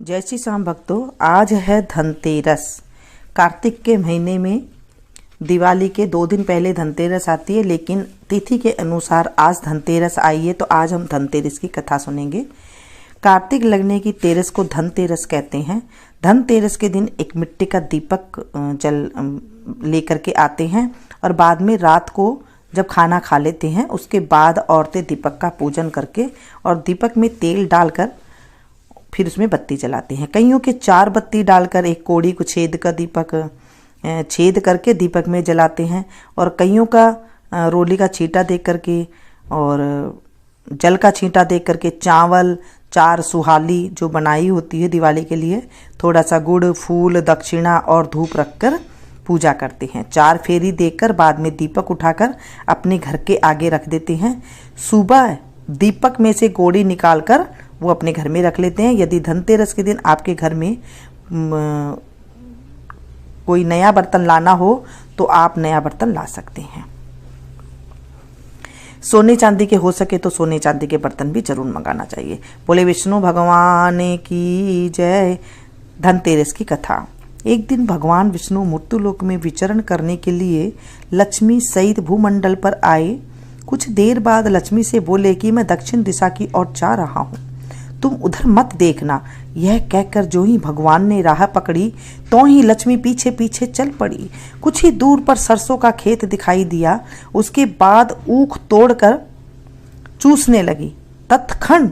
जय श्री श्याम भक्तों, आज है धनतेरस। कार्तिक के महीने में दिवाली के 2 दिन पहले धनतेरस आती है, लेकिन तिथि के अनुसार आज धनतेरस आई है, तो आज हम धनतेरस की कथा सुनेंगे। कार्तिक लगने की तेरस को धनतेरस कहते हैं। धनतेरस के दिन एक मिट्टी का दीपक जल लेकर के आते हैं और बाद में रात को जब खाना खा लेते हैं उसके बाद औरतें दीपक का पूजन करके और दीपक में तेल डालकर फिर उसमें बत्ती जलाते हैं। कईयों के 4 बत्ती डालकर एक कोड़ी को छेद करके दीपक में जलाते हैं और कईयों का रोली का छींटा दे करके और जल का छींटा दे करके चावल 4 सुहाली जो बनाई होती है दिवाली के लिए, थोड़ा सा गुड़, फूल, दक्षिणा और धूप रखकर पूजा करते हैं। 4 फेरी देकर बाद में दीपक उठाकर अपने घर के आगे रख देते हैं। सुबह दीपक में से कोड़ी निकालकर वो अपने घर में रख लेते हैं। यदि धनतेरस के दिन आपके घर में कोई नया बर्तन लाना हो तो आप नया बर्तन ला सकते हैं। सोने चांदी के हो सके तो सोने चांदी के बर्तन भी जरूर मंगाना चाहिए। बोले विष्णु भगवान की जय। धनतेरस की कथा। एक दिन भगवान विष्णु मृत्युलोक में विचरण करने के लिए लक्ष्मी सहित भूमंडल पर आए। कुछ देर बाद लक्ष्मी से बोले कि मैं दक्षिण दिशा की ओर जा रहा हूँ, तुम उधर मत देखना। यह कहकर जो ही भगवान ने राह पकड़ी तो ही लक्ष्मी पीछे पीछे चल पड़ी। कुछ ही दूर पर सरसों का खेत दिखाई दिया। उसके बाद ऊख तोड़कर चूसने लगी। तत्क्षण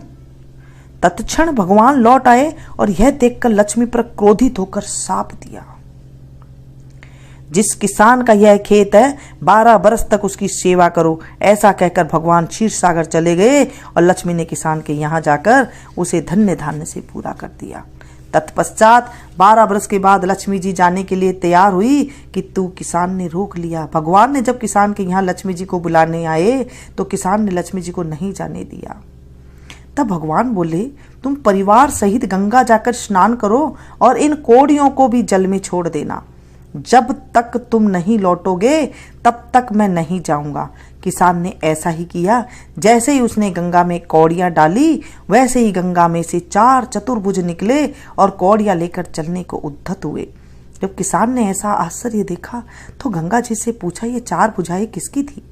भगवान लौट आए और यह देखकर लक्ष्मी पर क्रोधित होकर शाप दिया। जिस किसान का यह खेत है 12 बरस तक उसकी सेवा करो। ऐसा कहकर भगवान क्षीर सागर चले गए और लक्ष्मी ने किसान के यहाँ जाकर उसे धन्य धान्य से पूरा कर दिया। तत्पश्चात 12 बरस के बाद लक्ष्मी जी जाने के लिए तैयार हुई कि तू किसान ने रोक लिया। भगवान ने जब किसान के यहाँ लक्ष्मी जी को बुलाने आए तो किसान ने लक्ष्मी जी को नहीं जाने दिया। तब भगवान बोले, तुम परिवार सहित गंगा जाकर स्नान करो और इन कोड़ियों को भी जल में छोड़ देना। जब तक तुम नहीं लौटोगे तब तक मैं नहीं जाऊंगा। किसान ने ऐसा ही किया। जैसे ही उसने गंगा में कौड़ियां डाली वैसे ही गंगा में से 4 चतुर्भुज निकले और कौड़ियां लेकर चलने को उद्यत हुए। जब किसान ने ऐसा आश्चर्य देखा तो गंगा जी से पूछा, ये 4 भुजाएं किसकी थी?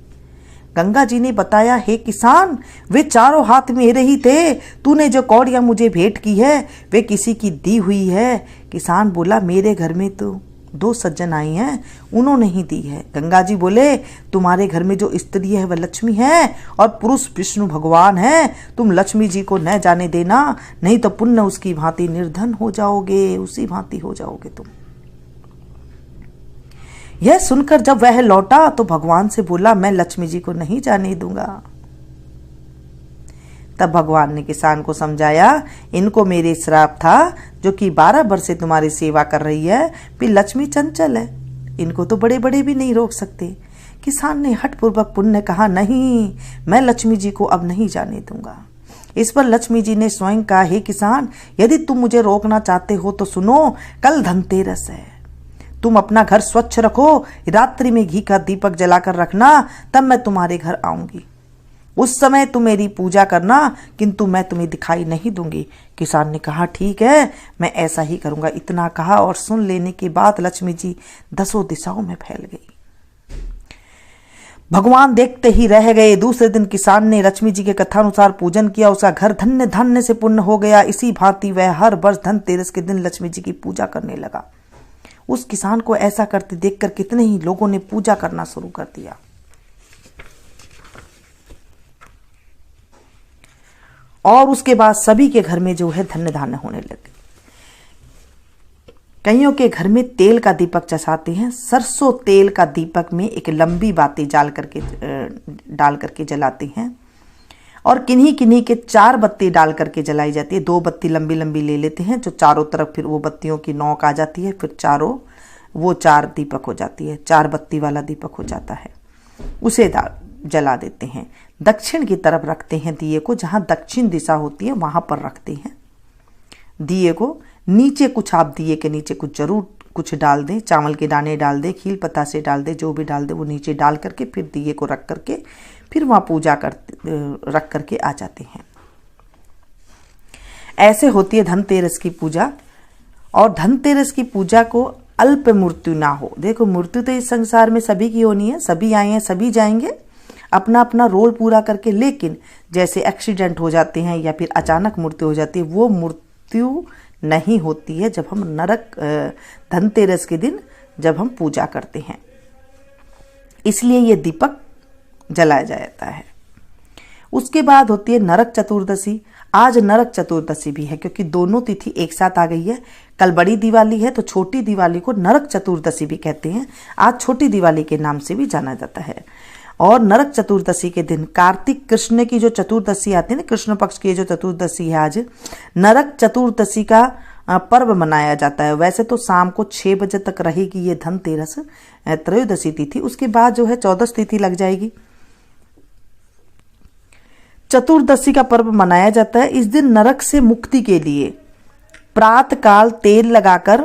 गंगा जी ने बताया, हे किसान, वे चारों हाथ मेरे ही थे। तूने जो कौड़ियां मुझे भेंट की है वे किसी की दी हुई है। किसान बोला, मेरे घर में तो 2 सज्जन आई हैं, उन्होंने ही दी है। गंगा जी बोले, तुम्हारे घर में जो स्त्री है वह लक्ष्मी है और पुरुष विष्णु भगवान है। तुम लक्ष्मी जी को न जाने देना, नहीं तो पुण्य उसकी भांति निर्धन हो जाओगे, उसी भांति हो जाओगे तुम। यह सुनकर जब वह लौटा तो भगवान से बोला, मैं लक्ष्मी जी को नहीं जाने दूंगा। तब भगवान ने किसान को समझाया, इनको मेरे श्राप था जो कि 12 वर्ष से तुम्हारी सेवा कर रही है। फिर लक्ष्मी चंचल है, इनको तो बड़े बड़े भी नहीं रोक सकते। किसान ने हठपूर्वक पुण्य कहा, नहीं, मैं लक्ष्मी जी को अब नहीं जाने दूंगा। इस पर लक्ष्मी जी ने स्वयं कहा, हे किसान, यदि तुम मुझे रोकना चाहते हो तो सुनो, कल धनतेरस है। तुम अपना घर स्वच्छ रखो, रात्रि में घी का दीपक जलाकर रखना, तब मैं तुम्हारे घर आऊंगी। उस समय तुम मेरी पूजा करना, किंतु मैं तुम्हें दिखाई नहीं दूंगी। किसान ने कहा, ठीक है, मैं ऐसा ही करूंगा। इतना कहा और सुन लेने के बाद लक्ष्मी जी 10 दिशाओं में फैल गई। भगवान देखते ही रह गए। दूसरे दिन किसान ने लक्ष्मी जी के कथानुसार पूजन किया। उसका घर धन्य धान्य से पूर्ण हो गया। इसी भांति वह हर वर्ष धनतेरस के दिन लक्ष्मी जी की पूजा करने लगा। उस किसान को ऐसा करते देखकर कितने ही लोगों ने पूजा करना शुरू कर दिया और उसके बाद सभी के घर में जो है धन्य धान्य होने लगे। कईयों के घर में तेल का दीपक चढ़ाते हैं। सरसों तेल का दीपक में एक लंबी बाती डाल करके जलाते हैं और किन्हीं किन्हीं के 4 बत्ती डाल करके जलाई जाती है। 2 बत्ती लंबी लंबी ले लेते हैं जो चारों तरफ, फिर वो बत्तियों की नोक आ जाती है, फिर चारों वो 4 दीपक हो जाती है, 4 बत्ती वाला दीपक हो जाता है। उसे जला देते हैं। दक्षिण की तरफ रखते हैं दिए को, जहां दक्षिण दिशा होती है वहां पर रखते हैं दिए को। नीचे कुछ, आप दिए के नीचे कुछ जरूर कुछ डाल दें, चावल के दाने डाल दें, खील पतासे डाल दें, जो भी डाल दें वो नीचे डाल करके फिर दिए को रख करके फिर वहां पूजा रख करके आ जाते हैं। ऐसे होती है धनतेरस की पूजा। और धनतेरस की पूजा को अल्प मृत्यु ना हो। देखो मृत्यु तो इस संसार में सभी की होनी है, सभी आए हैं सभी जाएंगे अपना अपना रोल पूरा करके, लेकिन जैसे एक्सीडेंट हो जाते हैं या फिर अचानक मृत्यु हो जाती है, वो मृत्यु नहीं होती है जब हम धनतेरस के दिन जब हम पूजा करते हैं। इसलिए ये दीपक जलाया जाता है। उसके बाद होती है नरक चतुर्दशी। आज नरक चतुर्दशी भी है क्योंकि दोनों तिथि एक साथ आ गई है। कल बड़ी दिवाली है तो छोटी दिवाली को नरक चतुर्दशी भी कहते हैं। आज छोटी दिवाली के नाम से भी जाना जाता है। और नरक चतुर्दशी के दिन कार्तिक कृष्ण की जो चतुर्दशी आती है ना, कृष्ण पक्ष की जो चतुर्दशी है, आज नरक चतुर्दशी का पर्व मनाया जाता है। वैसे तो शाम को 6 बजे तक रहेगी ये धनतेरस त्रयोदशी तिथि, उसके बाद जो है 14 तिथि लग जाएगी। चतुर्दशी का पर्व मनाया जाता है। इस दिन नरक से मुक्ति के लिए प्रातः काल तेल लगाकर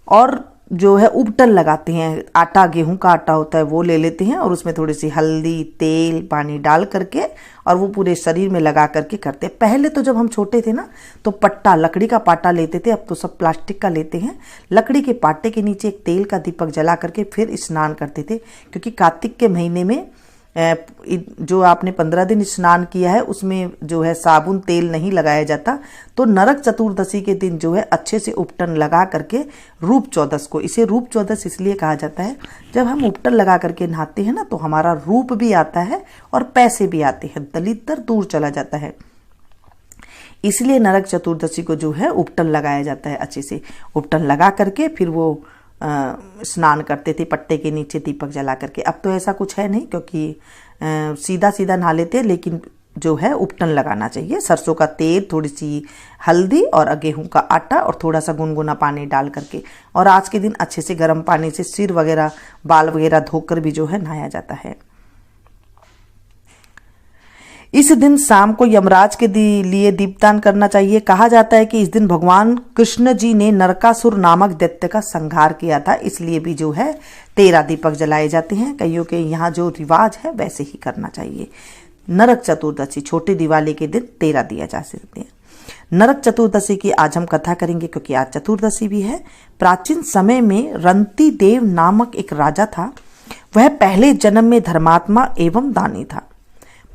और जो है उपटन लगाते हैं। आटा, गेहूं का आटा होता है वो ले लेते हैं और उसमें थोड़ी सी हल्दी, तेल, पानी डाल करके और वो पूरे शरीर में लगा करके करते हैं। पहले तो जब हम छोटे थे ना तो पट्टा, लकड़ी का पाटा लेते थे, अब तो सब प्लास्टिक का लेते हैं। लकड़ी के पाटे के नीचे एक तेल का दीपक जला करके फिर स्नान करते थे, क्योंकि कार्तिक के महीने में जो आपने 15 दिन स्नान किया है उसमें जो है साबुन तेल नहीं लगाया जाता। तो नरक चतुर्दशी के दिन जो है अच्छे से उपटन लगा करके रूप चौदस को, इसे रूप चौदस इसलिए कहा जाता है, जब हम उपटन लगा करके नहाते हैं ना तो हमारा रूप भी आता है और पैसे भी आते हैं, दलिद्र दूर चला जाता है। इसलिए नरक चतुर्दशी को जो है उपटन लगाया जाता है। अच्छे से उपटन लगा करके फिर वो स्नान करते थे पट्टे के नीचे दीपक जला करके। अब तो ऐसा कुछ है नहीं क्योंकि सीधा सीधा नहा लेते हैं, लेकिन जो है उपटन लगाना चाहिए। सरसों का तेल, थोड़ी सी हल्दी और गेहूं का आटा और थोड़ा सा गुनगुना पानी डाल करके, और आज के दिन अच्छे से गर्म पानी से सिर वगैरह, बाल वगैरह धोकर भी जो है नहाया जाता है। इस दिन शाम को यमराज के लिए दीपदान करना चाहिए। कहा जाता है कि इस दिन भगवान कृष्ण जी ने नरकासुर नामक दैत्य का संहार किया था, इसलिए भी जो है 13 दीपक जलाए जाते हैं। कईयों के यहाँ जो रिवाज है वैसे ही करना चाहिए। नरक चतुर्दशी, छोटी दिवाली के दिन 13 दिया जा सकते हैं। नरक चतुर्दशी की आज हम कथा करेंगे क्योंकि आज चतुर्दशी भी है। प्राचीन समय में रंती देव नामक एक राजा था। वह पहले जन्म में धर्मात्मा एवं दानी था।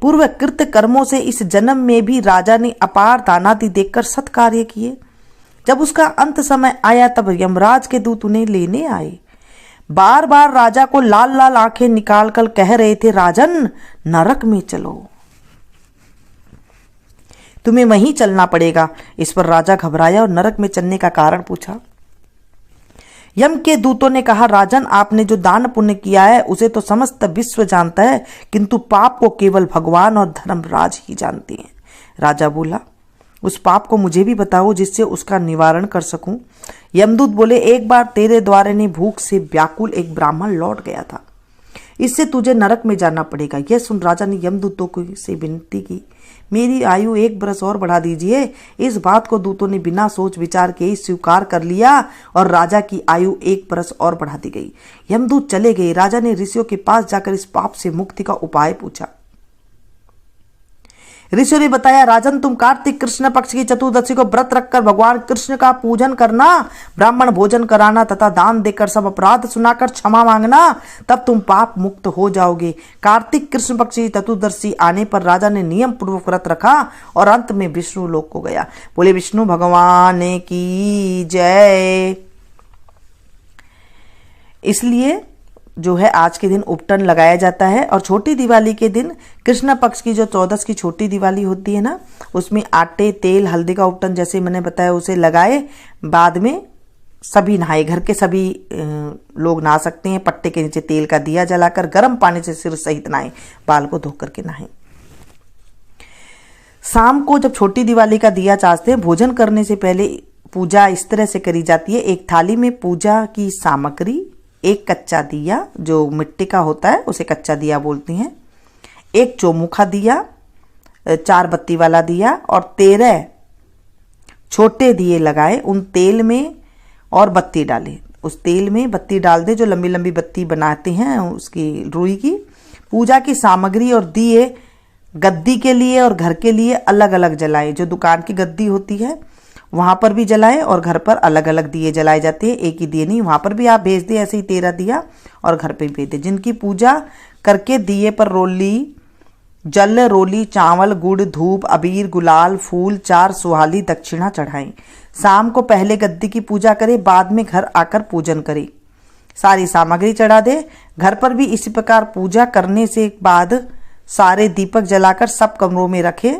पूर्व कृत कर्मों से इस जन्म में भी राजा ने अपार दानादि देकर सत्कार्य किए। जब उसका अंत समय आया तब यमराज के दूत उन्हें लेने आए। बार बार राजा को लाल लाल आंखें निकाल कर कह रहे थे, राजन नरक में चलो, तुम्हें वहीं चलना पड़ेगा। इस पर राजा घबराया और नरक में चलने का कारण पूछा। यम के दूतों ने कहा, राजन आपने जो दान पुण्य किया है उसे तो समस्त विश्व जानता है, किंतु पाप को केवल भगवान और धर्मराज ही जानते हैं। राजा बोला, उस पाप को मुझे भी बताओ जिससे उसका निवारण कर सकूं। यमदूत बोले, एक बार तेरे द्वारे ने भूख से व्याकुल एक ब्राह्मण लौट गया था, इससे तुझे नरक में जाना पड़ेगा। यह सुन राजा ने यमदूतों को से विनती की, मेरी आयु 1 बरस और बढ़ा दीजिए। इस बात को दूतों ने बिना सोच विचार के ही स्वीकार कर लिया और राजा की आयु 1 बरस और बढ़ा दी गई। यमदूत चले गए। राजा ने ऋषियों के पास जाकर इस पाप से मुक्ति का उपाय पूछा। ऋषियों ने बताया, राजन तुम कार्तिक कृष्ण पक्ष की चतुर्दशी को व्रत रखकर भगवान कृष्ण का पूजन करना, ब्राह्मण भोजन कराना तथा दान देकर सब अपराध सुनाकर क्षमा मांगना, तब तुम पाप मुक्त हो जाओगे। कार्तिक कृष्ण पक्ष की चतुर्दशी आने पर राजा ने नियम पूर्वक व्रत रखा और अंत में विष्णु लोक को गया। बोले विष्णु भगवान की जय। इसलिए जो है आज के दिन उपटन लगाया जाता है। और छोटी दिवाली के दिन कृष्ण पक्ष की जो 14 की छोटी दिवाली होती है ना, उसमें आटे, तेल, हल्दी का उपटन जैसे मैंने बताया उसे लगाए, बाद में सभी नहाए। घर के सभी लोग नहा सकते हैं। पट्टे के नीचे तेल का दिया जलाकर गर्म पानी से सिर सहित नहाए, बाल को धो करके नहाए। शाम को जब छोटी दिवाली का दिया चाहते हैं, भोजन करने से पहले पूजा इस तरह से करी जाती है। एक थाली में पूजा की सामग्री, एक कच्चा दिया जो मिट्टी का होता है उसे कच्चा दिया बोलते हैं, एक चौमुखा दिया, 4 बत्ती वाला दिया और 13 छोटे दिए लगाए। उन तेल में और बत्ती डाले, उस तेल में बत्ती डाल दे जो लंबी लंबी बत्ती बनाते हैं उसकी रुई की। पूजा की सामग्री और दिए गद्दी के लिए और घर के लिए अलग अलग जलाएं। जो दुकान की गद्दी होती है वहां पर भी जलाएं और घर पर अलग अलग दिए जलाए जाते हैं, एक ही दिए नहीं। वहां पर भी आप भेज दें ऐसे ही 13 दिया और घर पे भी भेज दें। जिनकी पूजा करके दिए पर जल रोली चावल गुड़ धूप अबीर गुलाल फूल 4 सुहाली दक्षिणा चढ़ाएं। शाम को पहले गद्दी की पूजा करें, बाद में घर आकर पूजन करें। सारी सामग्री चढ़ा दे। घर पर भी इसी प्रकार पूजा करने से बाद सारे दीपक जलाकर सब कमरों में रखें।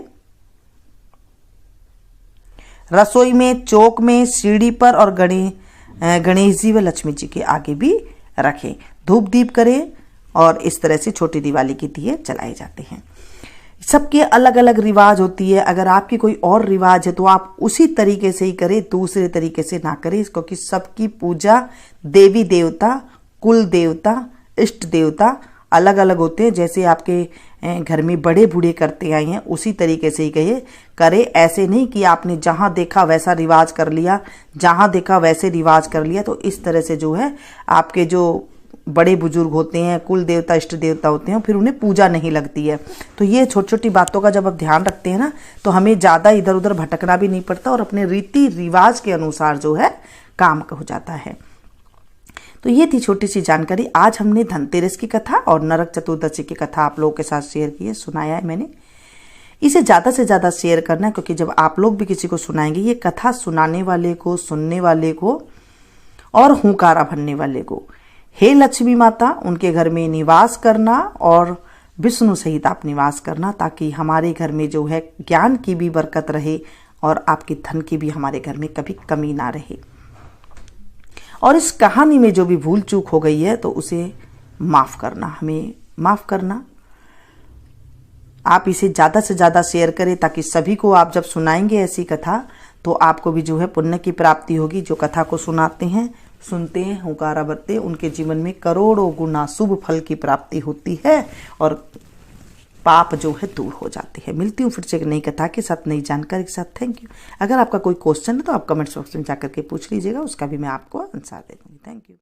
रसोई में, चौक में, सीढ़ी पर और गणेश जी व लक्ष्मी जी के आगे भी रखें। धूप दीप करें और इस तरह से छोटी दिवाली के दिए जलाए जाते हैं। सबके अलग अलग रिवाज होती है। अगर आपकी कोई और रिवाज है तो आप उसी तरीके से ही करें, दूसरे तरीके से ना करें, क्योंकि सबकी पूजा देवी देवता, कुल देवता, इष्ट देवता अलग अलग होते हैं। जैसे आपके घर में बड़े बूढ़े करते आए हैं उसी तरीके से ही करे। ऐसे नहीं कि आपने जहां देखा वैसा रिवाज कर लिया, जहां देखा वैसे रिवाज कर लिया। तो इस तरह से जो है आपके जो बड़े बुजुर्ग होते हैं, कुल देवता इष्ट देवता होते हैं, फिर उन्हें पूजा नहीं लगती है। तो ये छोटी छोटी बातों का जब आप ध्यान रखते हैं ना तो हमें ज़्यादा इधर उधर भटकना भी नहीं पड़ता और अपने रीति रिवाज के अनुसार जो है काम हो जाता है। तो ये थी छोटी सी जानकारी। आज हमने धनतेरस की कथा और नरक चतुर्दशी की कथा आप लोगों के साथ शेयर की है, सुनाया है मैंने। इसे ज़्यादा से ज़्यादा शेयर करना है, क्योंकि जब आप लोग भी किसी को सुनाएंगे ये कथा सुनाने वाले को, सुनने वाले को और हुंकारा भरने वाले को, हे लक्ष्मी माता उनके घर में निवास करना और विष्णु सहित आप निवास करना, ताकि हमारे घर में जो है ज्ञान की भी बरकत रहे और आपके धन की भी हमारे घर में कभी कमी ना रहे। और इस कहानी में जो भी भूल चूक हो गई है तो उसे माफ़ करना, हमें माफ़ करना। आप इसे ज़्यादा से ज़्यादा शेयर करें ताकि सभी को आप जब सुनाएंगे ऐसी कथा तो आपको भी जो है पुण्य की प्राप्ति होगी। जो कथा को सुनाते हैं, सुनते हैं, हुंकारा भरते हैं, उनके जीवन में करोड़ों गुना शुभ फल की प्राप्ति होती है और पाप जो है दूर हो जाते हैं। मिलती हूँ फिर से एक नई कथा के साथ, नई जानकारी के साथ। Thank you. अगर आपका कोई क्वेश्चन है तो आप कमेंट्स बॉक्स में जाकर के पूछ लीजिएगा, उसका भी मैं आपको आंसर दे दूँगी। Thank you.